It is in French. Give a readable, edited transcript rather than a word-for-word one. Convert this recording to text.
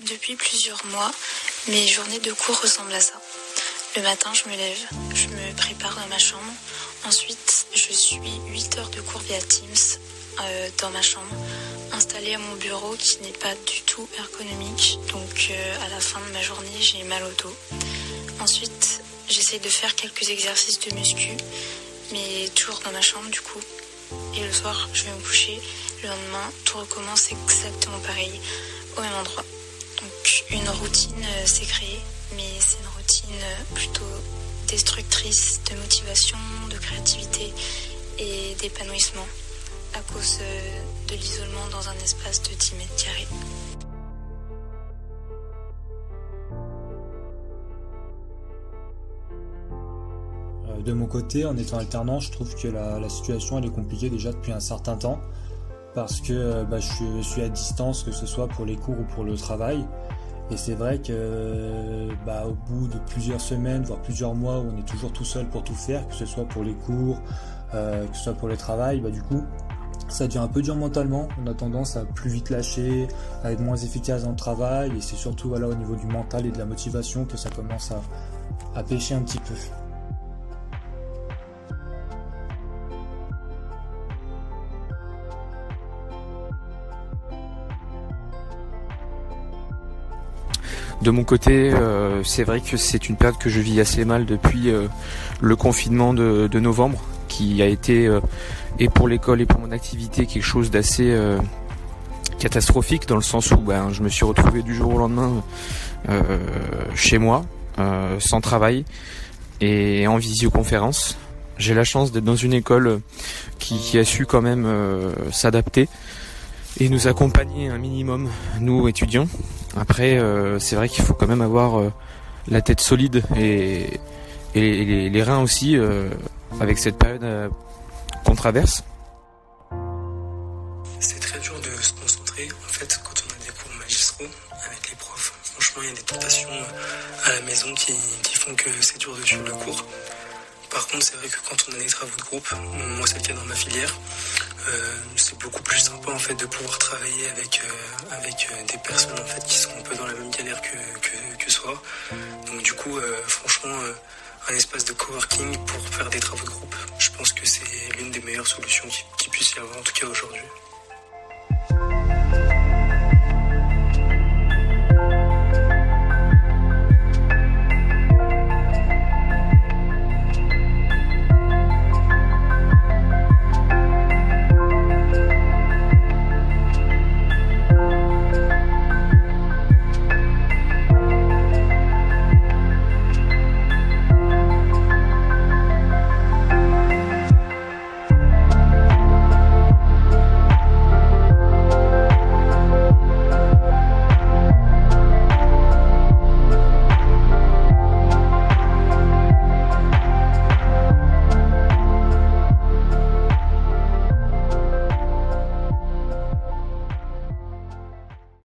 Depuis plusieurs mois, mes journées de cours ressemblent à ça. Le matin, je me lève, je me prépare dans ma chambre. Ensuite, je suis 8 heures de cours via Teams dans ma chambre, installée à mon bureau qui n'est pas du tout ergonomique. Donc à la fin de ma journée, j'ai mal au dos. Ensuite, j'essaie de faire quelques exercices de muscu, mais toujours dans ma chambre du coup. Et le soir, je vais me coucher. Le lendemain, tout recommence exactement pareil, au même endroit. Donc une routine s'est créée, mais c'est une routine plutôt destructrice de motivation, de créativité et d'épanouissement à cause de l'isolement dans un espace de 10 mètres carrés. De mon côté, en étant alternant, je trouve que la situation elle est compliquée déjà depuis un certain temps parce que je suis à distance, que ce soit pour les cours ou pour le travail. Et c'est vrai que au bout de plusieurs semaines, voire plusieurs mois où on est toujours tout seul pour tout faire, que ce soit pour les cours, que ce soit pour le travail, du coup ça devient un peu dur mentalement. On a tendance à plus vite lâcher, à être moins efficace dans le travail, et c'est surtout au niveau du mental et de la motivation que ça commence à pêcher un petit peu. De mon côté, c'est vrai que c'est une période que je vis assez mal depuis le confinement de novembre, qui a été, et pour l'école et pour mon activité, quelque chose d'assez catastrophique, dans le sens où je me suis retrouvé du jour au lendemain chez moi, sans travail et en visioconférence. J'ai la chance d'être dans une école qui a su quand même s'adapter et nous accompagner un minimum, nous étudiants. Après, c'est vrai qu'il faut quand même avoir la tête solide et les reins aussi avec cette période qu'on traverse. C'est très dur de se concentrer en fait quand on a des cours magistraux avec les profs. Franchement, il y a des tentations à la maison qui font que c'est dur de suivre le cours. Par contre, c'est vrai que quand on a des travaux de groupe, moi c'est le cas dans ma filière, c'est beaucoup plus sympa en fait de pouvoir travailler avec des personnes en fait qui sont un peu dans la même galère que soi. Donc du coup, franchement, un espace de coworking pour faire des travaux de groupe, je pense que c'est l'une des meilleures solutions qu'il puisse y avoir en tout cas aujourd'hui.